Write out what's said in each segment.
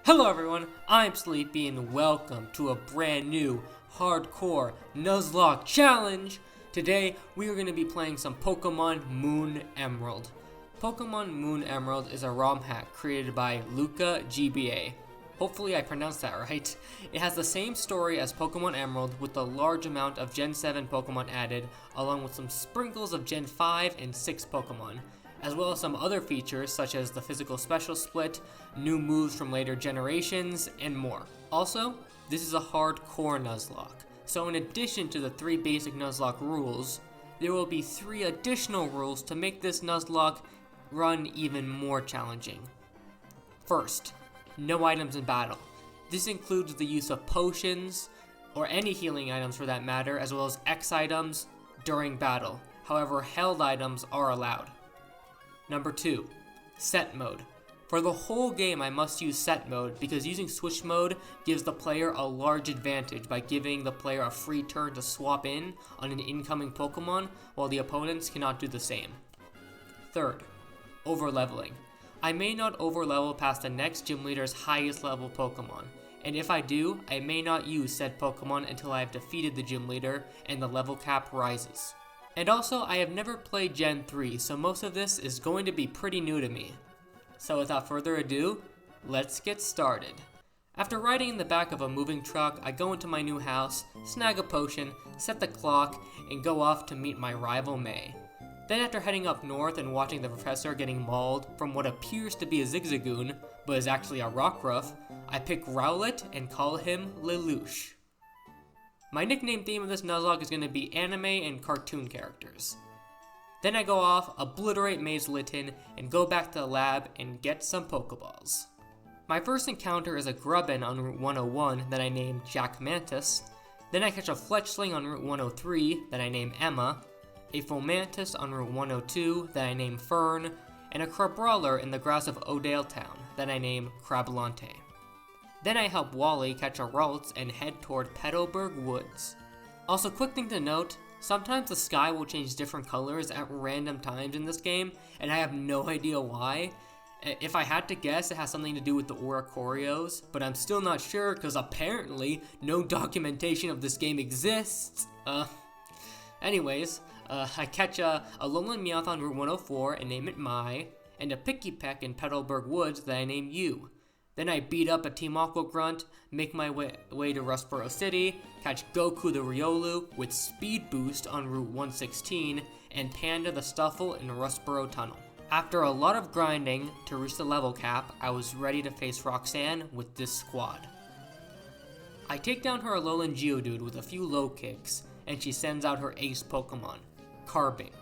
Hello everyone, I'm Sleepy and welcome to a brand new hardcore Nuzlocke challenge. Today we are going to be playing some Pokemon Moon Emerald. Pokemon Moon Emerald is a ROM hack created by Luca GBA. Hopefully I pronounced that right. It has the same story as Pokemon Emerald with a large amount of Gen 7 Pokemon added, along with some sprinkles of Gen 5 and 6 Pokemon, as well as some other features such as the physical special split, new moves from later generations, and more. Also, this is a hardcore Nuzlocke, so in addition to the 3 basic Nuzlocke rules, there will be 3 additional rules to make this Nuzlocke run even more challenging. First, no items in battle. This includes the use of potions, or any healing items for that matter, as well as X items during battle. However, held items are allowed. Number 2, set mode. For the whole game I must use set mode because using switch mode gives the player a large advantage by giving the player a free turn to swap in on an incoming Pokemon while the opponents cannot do the same. Third, overleveling. I may not overlevel past the next gym leader's highest level Pokemon, and if I do, I may not use said Pokemon until I have defeated the gym leader and the level cap rises. And also, I have never played Gen 3, so most of this is going to be pretty new to me. So without further ado, let's get started. After riding in the back of a moving truck, I go into my new house, snag a potion, set the clock, and go off to meet my rival May. Then after heading up north and watching the professor getting mauled from what appears to be a Zigzagoon, but is actually a Rockruff, I pick Rowlet and call him Lelouch. My nickname theme of this Nuzlocke is going to be anime and cartoon characters. Then I go off, obliterate May's Litten, and go back to the lab and get some Pokeballs. My first encounter is a Grubbin on Route 101 that I named Jack Mantis. Then I catch a Fletchling on Route 103 that I name Emma, a Fomantis on Route 102 that I name Fern, and a Crabrawler in the grass of Odale Town that I name Crablante. Then I help Wally catch a Ralts and head toward Petalburg Woods. Also, quick thing to note, sometimes the sky will change different colors at random times in this game, and I have no idea why. If I had to guess, it has something to do with the Oricorios, but I'm still not sure because apparently no documentation of this game exists. Anyways, I catch a Alolan Meowth on Route 104 and name it Mai, and a Pikipek in Petalburg Woods that I name Yu. Then I beat up a Team Aqua Grunt, make my way to Rustboro City, catch Goku the Riolu with Speed Boost on Route 116, and Panda the Stuffle in Rustboro Tunnel. After a lot of grinding to reach the level cap, I was ready to face Roxanne with this squad. I take down her Alolan Geodude with a few low kicks, and she sends out her ace Pokemon, Carbink.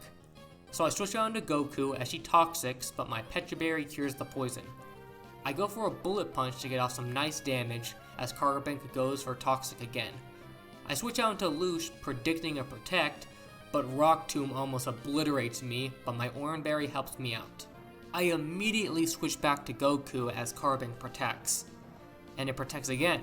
So I switch on to Goku as she Toxics, but my Pecha Berry cures the poison. I go for a Bullet Punch to get off some nice damage as Carbink goes for Toxic again. I switch out to Lelouch predicting a Protect, but Rock Tomb almost obliterates me, but my Oran Berry helps me out. I immediately switch back to Goku as Carbink protects, and it protects again,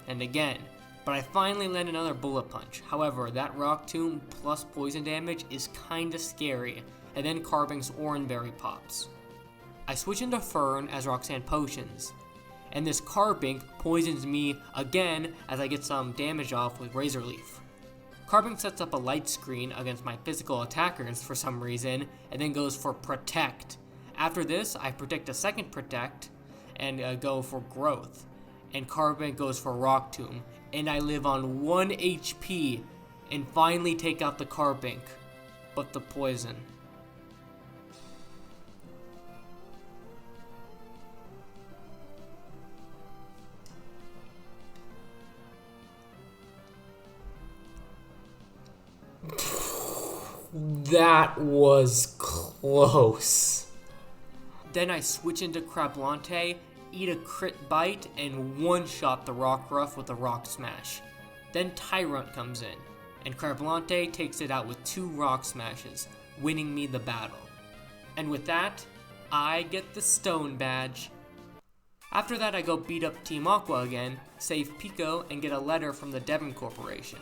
and again, but I finally land another Bullet Punch. However, that Rock Tomb plus poison damage is kinda scary, and then Carbink's Oran Berry pops. I switch into Fern as Roxanne potions, and this Carbink poisons me again as I get some damage off with Razor Leaf. Carbink sets up a light screen against my physical attackers for some reason, and then goes for Protect. After this, I predict a second Protect, and go for Growth, and Carbink goes for Rock Tomb, and I live on 1 HP, and finally take out the Carbink, but the poison. That was close. Then I switch into Crablante, eat a crit bite, and one-shot the Rockruff with a Rock Smash. Then Tyrunt comes in, and Crablante takes it out with 2 Rock Smashes, winning me the battle. And with that, I get the Stone Badge. After that I go beat up Team Aqua again, save Pico, and get a letter from the Devon Corporation.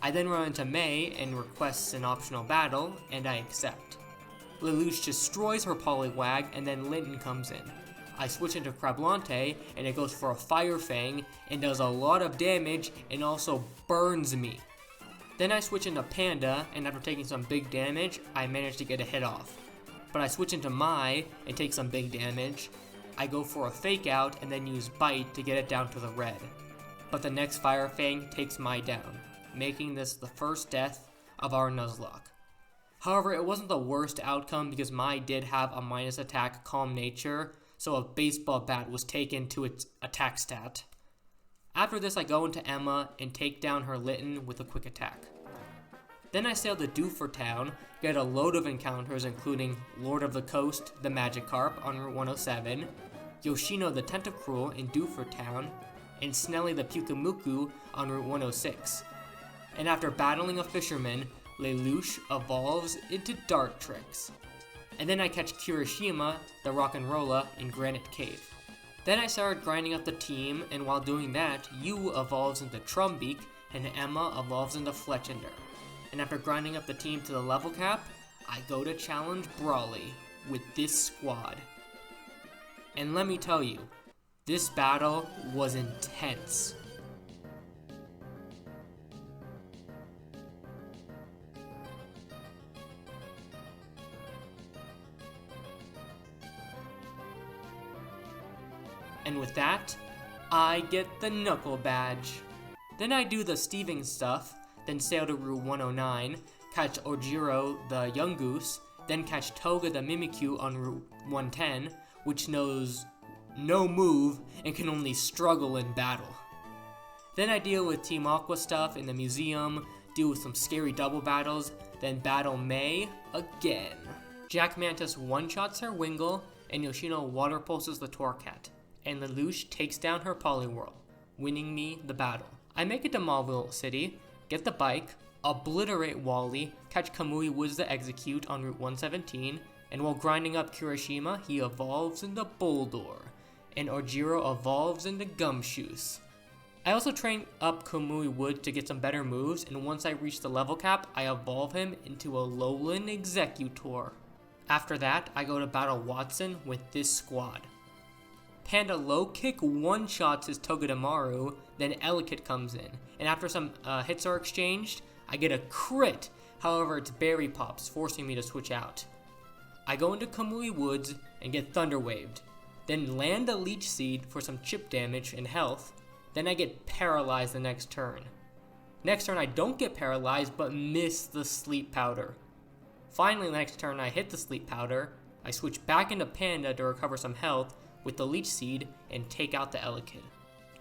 I then run into May and requests an optional battle, and I accept. Lelouch destroys her Poliwag, and then Linton comes in. I switch into Crablante, and it goes for a Fire Fang, and does a lot of damage, and also burns me. Then I switch into Panda, and after taking some big damage, I manage to get a hit off. But I switch into Mai, and take some big damage. I go for a Fake Out, and then use Bite to get it down to the red. But the next Fire Fang takes Mai down, making this the first death of our Nuzlocke. However, it wasn't the worst outcome because Mai did have a minus attack calm nature, so a baseball bat was taken to its attack stat. After this, I go into Emma and take down her Litten with a quick attack. Then I sail to Doofer Town, get a load of encounters including Lord of the Coast, the Magikarp on Route 107, Yoshino the Tentacruel in Doofer Town, and Snelly the Pyukumuku on Route 106. And after battling a fisherman, Lelouch evolves into Dartrix. And then I catch Kirishima, the Rock'n'Rolla, in Granite Cave. Then I started grinding up the team, and while doing that, Yu evolves into Trumbeak, and Emma evolves into Fletchender. And after grinding up the team to the level cap, I go to challenge Brawly with this squad. And let me tell you, this battle was intense. And with that, I get the Knuckle Badge. Then I do the Steven stuff, then sail to Route 109, catch Ojiro the Yungoos, then catch Toga the Mimikyu on Route 110, which knows no move and can only struggle in battle. Then I deal with Team Aqua stuff in the museum, deal with some scary double battles, then battle May again. Jack Mantis one-shots her Wingull, and Yoshino water pulses the Torcat, and Lelouch takes down her Poliwhirl, winning me the battle. I make it to Mauville City, get the bike, obliterate Wally, catch Kamui Woods the Execute on Route 117, and while grinding up Kirishima, he evolves into Boldor, and Ojiro evolves into Gumshoos. I also train up Kamui Wood to get some better moves, and once I reach the level cap, I evolve him into a Alolan Executor. After that, I go to battle Watson with this squad. Panda low kick one-shots his Togedemaru, then Elekid comes in, and after some hits are exchanged, I get a crit, however it's Berry Pops, forcing me to switch out. I go into Kamui Woods and get Thunder Waved, then land a Leech Seed for some chip damage and health, then I get paralyzed the next turn. Next turn I don't get paralyzed but miss the Sleep Powder. Finally the next turn I hit the Sleep Powder, I switch back into Panda to recover some health with the Leech Seed and take out the Elekid.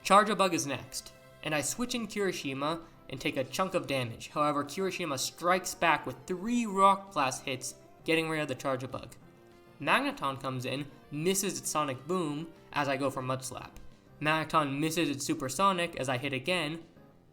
Charjabug is next, and I switch in Kirishima and take a chunk of damage. However, Kirishima strikes back with 3 Rock Blast hits, getting rid of the Charjabug. Magneton comes in, misses its Sonic Boom as I go for Mud Slap. Magneton misses its Supersonic as I hit again.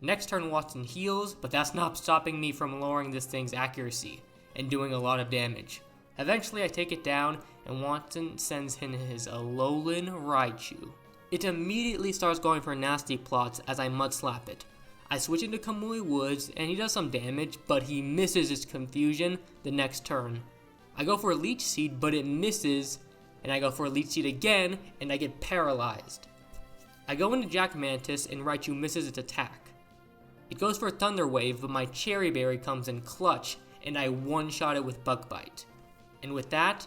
Next turn Watson heals, but that's not stopping me from lowering this thing's accuracy and doing a lot of damage. Eventually I take it down, and Watson sends in his Alolan Raichu. It immediately starts going for nasty plots as I Mud Slap it. I switch into Kamui Woods, and he does some damage, but he misses its Confusion the next turn. I go for a Leech Seed, but it misses, and I go for a Leech Seed again, and I get paralyzed. I go into Jack Mantis, and Raichu misses its attack. It goes for a Thunder Wave, but my Cherry Berry comes in clutch, and I one-shot it with Bug Bite. And with that,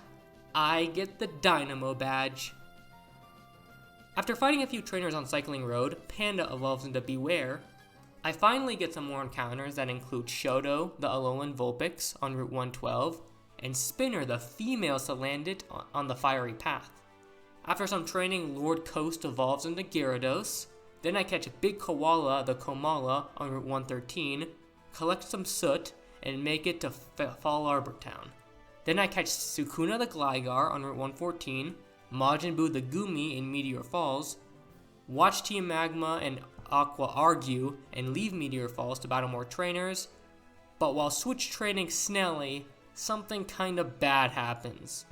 I get the Dynamo Badge. After fighting a few trainers on Cycling Road, Panda evolves into Beware. I finally get some more encounters that include Shoto, the Alolan Vulpix on Route 112, and Spinner, the female Salandit on the Fiery Path. After some training, Lord Coast evolves into Gyarados. Then I catch Big Koala, the Komala, on Route 113, collect some soot, and make it to Fall Arbor Town. Then I catch Sukuna the Gligar on Route 114, Majin Buu the Gumi in Meteor Falls, watch Team Magma and Aqua argue and leave Meteor Falls to battle more trainers, but while switch training Snelly, something kinda bad happens.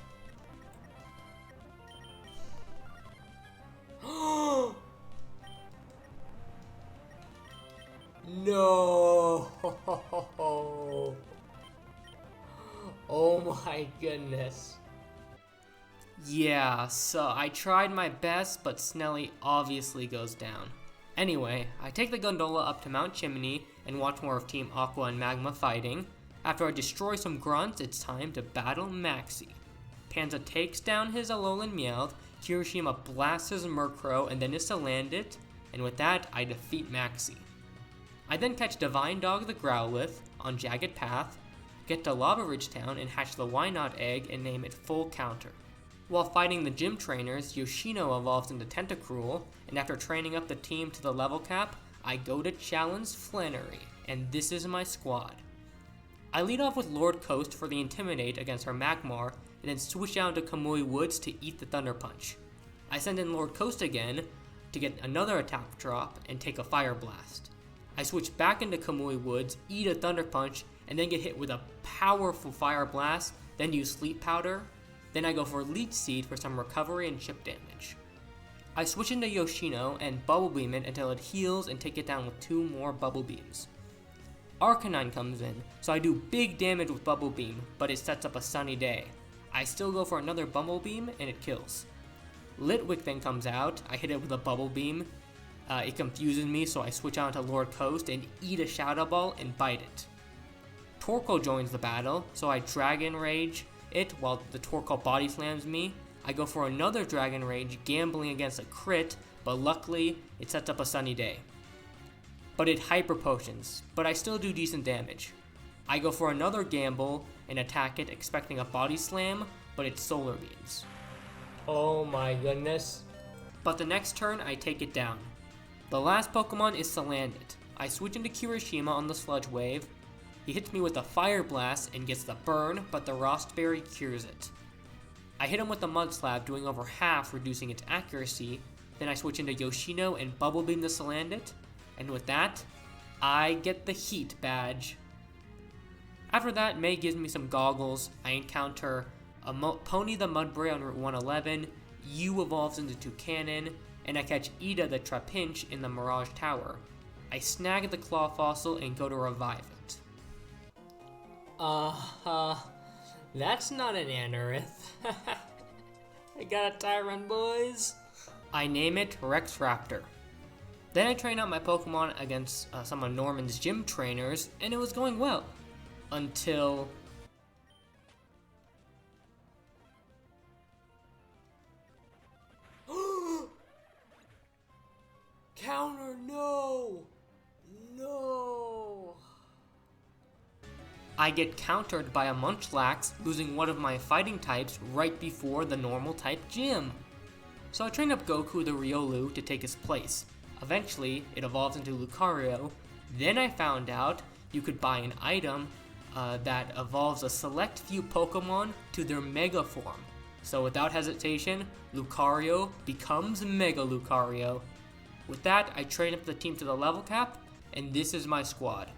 No! Oh my goodness. Yeah, so I tried my best, but Snelly obviously goes down. Anyway, I take the gondola up to Mount Chimney and watch more of Team Aqua and Magma fighting. After I destroy some grunts, it's time to battle Maxie. Panza takes down his Alolan Meowth, Kirishima blasts his Murkrow and then his Salandit, and with that, I defeat Maxie. I then catch Divine Dog the Growlithe on Jagged Path, get to Lava Ridge Town and hatch the Wynot egg and name it Full Counter. While fighting the gym trainers, Yoshino evolves into Tentacruel, and after training up the team to the level cap, I go to challenge Flannery, and this is my squad. I lead off with Lord Coast for the Intimidate against her Magmar, and then switch down to Kamui Woods to eat the Thunder Punch. I send in Lord Coast again to get another attack drop and take a Fire Blast. I switch back into Kamui Woods, eat a Thunder Punch, and then get hit with a powerful Fire Blast, then use Sleep Powder. Then I go for Leech Seed for some recovery and chip damage. I switch into Yoshino and Bubble Beam it until it heals and take it down with 2 more Bubble Beams. Arcanine comes in, so I do big damage with Bubble Beam, but it sets up a sunny day. I still go for another Bubble Beam and it kills. Litwick then comes out, I hit it with a Bubble Beam. It confuses me, so I switch on to Lord Coast and eat a Shadow Ball and bite it. Torkoal joins the battle, so I Dragon Rage it while the Torkoal body slams me. I go for another Dragon Rage, gambling against a crit, but luckily it sets up a sunny day. But it Hyper Potions, but I still do decent damage. I go for another gamble and attack it expecting a body slam, but it Solar Beams. Oh my goodness. But the next turn I take it down. The last Pokemon is Salandit. I switch into Kirishima on the Sludge Wave. He hits me with a Fire Blast and gets the burn, but the Rostberry cures it. I hit him with the Mud Slap, doing over half, reducing its accuracy. Then I switch into Yoshino and Bubble Beam the Salandit, and with that, I get the Heat badge. After that, May gives me some goggles. I encounter a Pony the Mudbray on Route 111, Yu evolves into Toucanon, and I catch Ida the Trapinch in the Mirage Tower. I snag the Claw Fossil and go to revive it. That's not an Anorith. I got a Tyrant, boys. I name it Rex Raptor. Then I train out my Pokemon against some of Norman's gym trainers, and it was going well. Until... Counter, no! No! I get countered by a Munchlax, losing one of my fighting types right before the normal type gym. So I train up Goku the Riolu to take his place. Eventually, it evolves into Lucario. Then I found out you could buy an item that evolves a select few Pokemon to their Mega form. So without hesitation, Lucario becomes Mega Lucario. With that, I train up the team to the level cap, and this is my squad.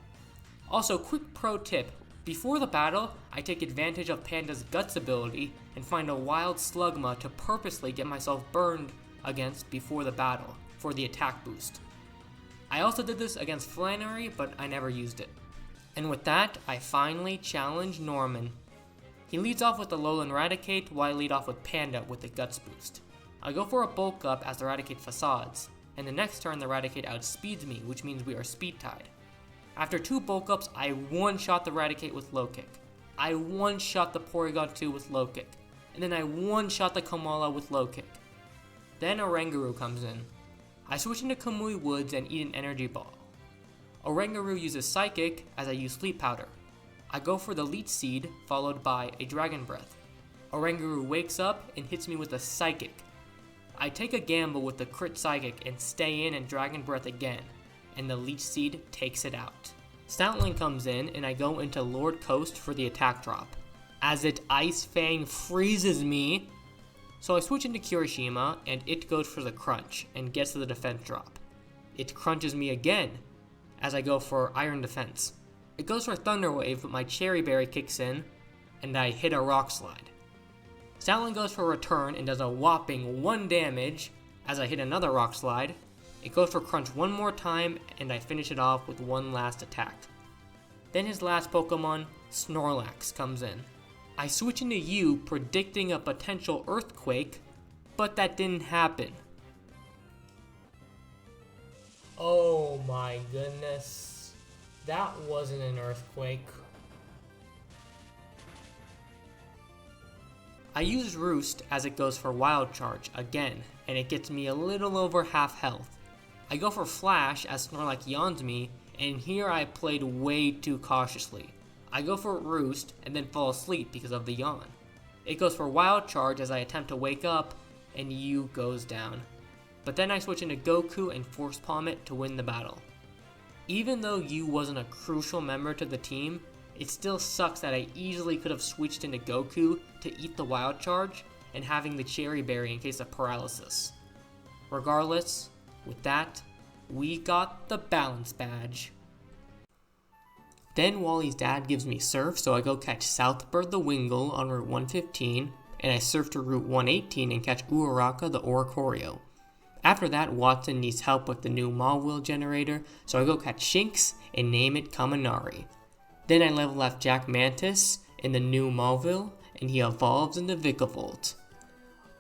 Also, quick pro tip, before the battle, I take advantage of Panda's Guts ability and find a wild Slugma to purposely get myself burned against before the battle, for the attack boost. I also did this against Flannery, but I never used it. And with that, I finally challenge Norman. He leads off with the Alolan Raticate, while I lead off with Panda with the Guts boost. I go for a bulk up as the Raticate facades, and the next turn the Raticate outspeeds me, which means we are speed tied. After 2 bulk ups, I one-shot the Raticate with Low Kick. I one-shot the Porygon 2 with Low Kick, and then I one-shot the Komala with Low Kick. Then Oranguru comes in. I switch into Kamui Woods and eat an Energy Ball. Oranguru uses Psychic as I use Sleep Powder. I go for the Leech Seed, followed by a Dragon Breath. Oranguru wakes up and hits me with a Psychic. I take a gamble with the crit Psychic and stay in and Dragon Breath again, and the Leech Seed takes it out. Stoutland comes in and I go into Lord Coast for the attack drop, as it Ice Fang freezes me. So I switch into Kirishima and it goes for the crunch and gets to the defense drop. It crunches me again as I go for Iron Defense. It goes for Thunder Wave, but my Cherry Berry kicks in and I hit a Rock Slide. Stoutland goes for Return and does a whopping 1 damage as I hit another Rock Slide. It goes for Crunch one more time and I finish it off with one last attack. Then his last Pokemon, Snorlax, comes in. I switch into you, predicting a potential earthquake, but that didn't happen. Oh my goodness. That wasn't an earthquake. I use Roost as it goes for Wild Charge again, and it gets me a little over half health. I go for Flash as Snorlax yawns me, and here I played way too cautiously. I go for Roost and then fall asleep because of the yawn. It goes for Wild Charge as I attempt to wake up, and you goes down. But then I switch into Goku and Force Palm it to win the battle. Even though you wasn't a crucial member to the team, it still sucks that I easily could have switched into Goku to eat the Wild Charge and having the Cherry Berry in case of paralysis. Regardless, with that, we got the Balance Badge. Then Wally's dad gives me Surf, so I go catch Southbird the Wingull on Route 115, and I surf to Route 118 and catch Uraraka the Oricorio. After that, Watson needs help with the new Maw generator, so I go catch Shinx and name it Kaminari. Then I level up Jack Mantis in the new Mauville, and he evolves into Vikavolt.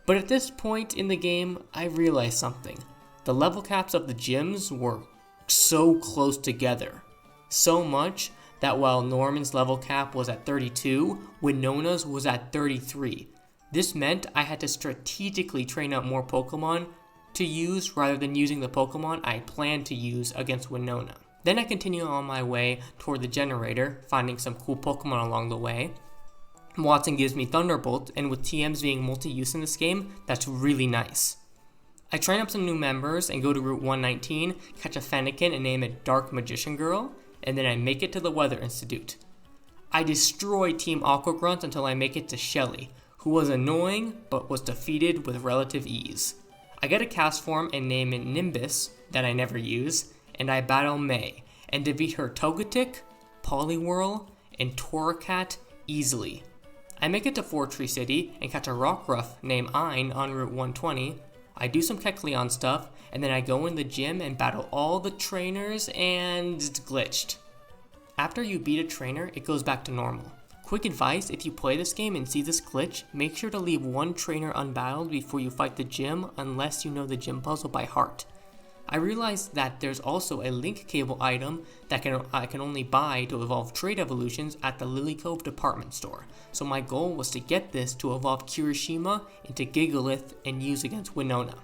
But at this point in the game, I realized something. The level caps of the gyms were so close together. So much that while Norman's level cap was at 32, Winona's was at 33. This meant I had to strategically train up more Pokemon to use rather than using the Pokemon I planned to use against Winona. Then I continue on my way toward the generator, finding some cool Pokemon along the way. Watson gives me Thunderbolt, and with TMs being multi-use in this game, that's really nice. I train up some new members and go to Route 119, catch a Fennekin and name it Dark Magician Girl, and then I make it to the Weather Institute. I destroy Team Aqua Grunt until I make it to Shelly, who was annoying but was defeated with relative ease. I get a cast form and name it Nimbus, that I never use, and I battle May, and defeat her Togetic, Poliwhirl, and Torracat easily. I make it to Fortree City and catch a Rockruff named Ein on Route 120. I do some Kecleon stuff, and then I go in the gym and battle all the trainers, and it's glitched. After you beat a trainer, it goes back to normal. Quick advice, if you play this game and see this glitch, make sure to leave one trainer unbattled before you fight the gym unless you know the gym puzzle by heart. I realized that there's also a link cable item that I can only buy to evolve trade evolutions at the Lily Cove department store, so my goal was to get this to evolve Kirishima into Gigalith and use against Winona.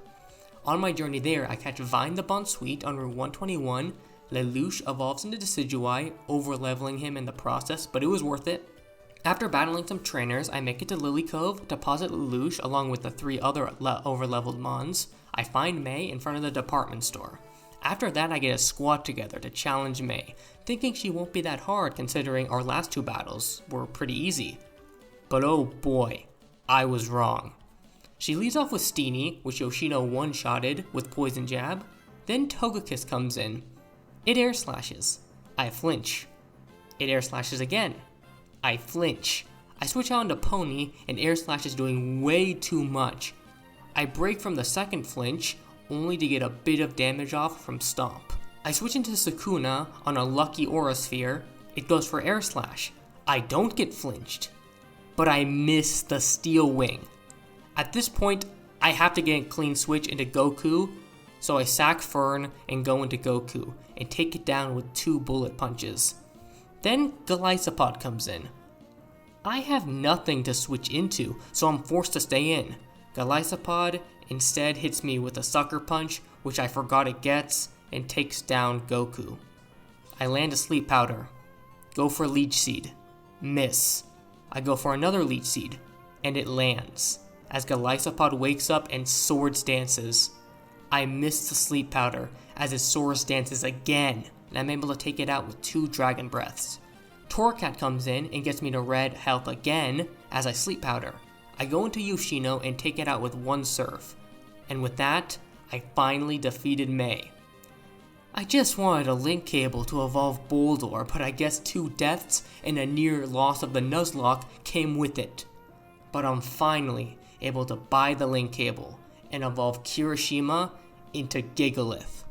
On my journey there, I catch Vine the Bonsweet on Route 121, Lelouch evolves into Decidueye, over-leveling him in the process, but it was worth it. After battling some trainers, I make it to Lily Cove, deposit Lelouch along with the 3 other over-leveled Mons. I find May in front of the department store. After that, I get a squad together to challenge May, thinking she won't be that hard considering our last 2 battles were pretty easy. But oh boy, I was wrong. She leads off with Steenie, which Yoshino one-shotted with Poison Jab. Then Togekiss comes in. It air slashes. I flinch. It air slashes again. I flinch. I switch out into Pony, and air slash is doing way too much. I break from the second flinch, only to get a bit of damage off from Stomp. I switch into Sukuna on a lucky Aura Sphere. It goes for air slash. I don't get flinched, but I miss the Steel Wing. At this point, I have to get a clean switch into Goku, so I sack Fern and go into Goku, and take it down with 2 bullet punches. Then Golisopod comes in. I have nothing to switch into, so I'm forced to stay in. Golisopod instead hits me with a Sucker Punch, which I forgot it gets, and takes down Goku. I land a Sleep Powder. Go for Leech Seed. Miss. I go for another Leech Seed, and it lands, as Golisopod wakes up and Swords Dances. I miss the Sleep Powder, as it Swords Dances again, and I'm able to take it out with 2 Dragon Breaths. Torracat comes in and gets me to red health again as I Sleep Powder. I go into Yoshino and take it out with 1 Surf. And with that, I finally defeated May. I just wanted a link cable to evolve Boldor, but I guess 2 deaths and a near loss of the Nuzlocke came with it. But I'm finally able to buy the link cable and evolve Kirishima into Gigalith.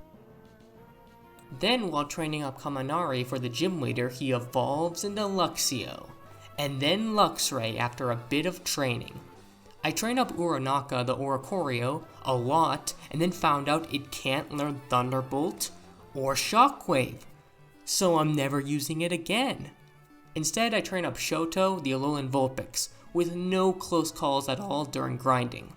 Then, while training up Kaminari for the gym leader, he evolves into Luxio. and then Luxray after a bit of training. I trained up Uranaka the Oricorio a lot and then found out it can't learn Thunderbolt or Shockwave, so I'm never using it again. Instead, I train up Shoto the Alolan Vulpix with no close calls at all during grinding.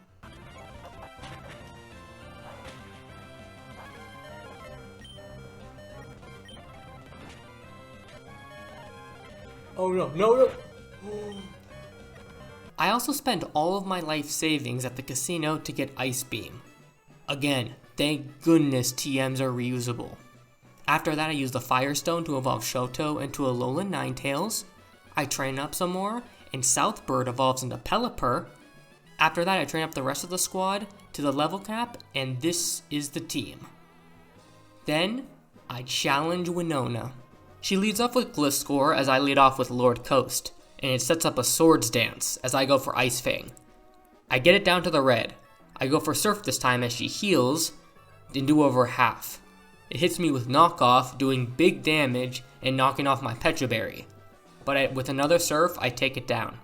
Oh no. I also spent all of my life savings at the casino to get Ice Beam. Again, thank goodness TMs are reusable. After that, I used the Firestone to evolve Shoto into Alolan Ninetales. I train up some more, and Southbird evolves into Pelipper. After that, I train up the rest of the squad to the level cap, and this is the team. Then, I challenge Winona. She leads off with Gliscor as I lead off with Lord Coast, and it sets up a swords dance as I go for Ice Fang. I get it down to the red. I go for Surf this time as she heals and do over half. It hits me with Knockoff, doing big damage and knocking off my Petra Berry. But with another Surf, I take it down.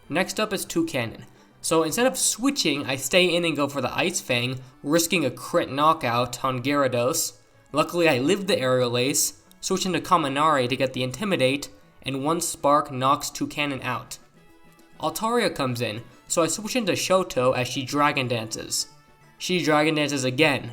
Next up is Toucannon. So instead of switching, I stay in and go for the Ice Fang, risking a crit knockout on Gyarados. Luckily, I lived the Aerial Ace, switch into Kaminari to get the Intimidate, and one Spark knocks Toucannon out. Altaria comes in, so I switch into Shoto as she Dragon Dances. She Dragon Dances again,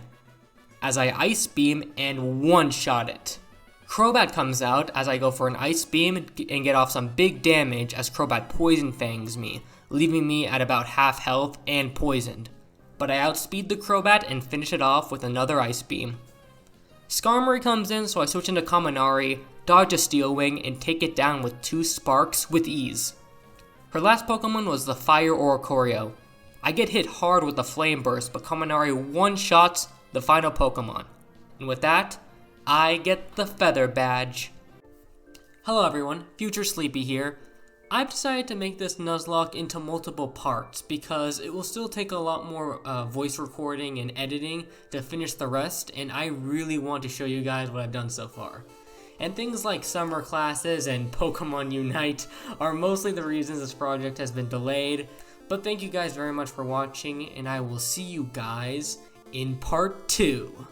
as I Ice Beam and one-shot it. Crobat comes out as I go for an Ice Beam and get off some big damage as Crobat Poison Fangs me, leaving me at about half health and poisoned. But I outspeed the Crobat and finish it off with another Ice Beam. Skarmory comes in, so I switch into Kaminari, dodge a Steel Wing, and take it down with 2 Sparks with ease. Her last Pokemon was the Fire Oricorio. I get hit hard with the Flame Burst, but Kaminari one-shots the final Pokemon. And with that, I get the Feather Badge. Hello everyone, Future Sleepy here. I've decided to make this Nuzlocke into multiple parts because it will still take a lot more voice recording and editing to finish the rest, and I really want to show you guys what I've done so far. And things like summer classes and Pokemon Unite are mostly the reasons this project has been delayed. But thank you guys very much for watching, and I will see you guys in part 2.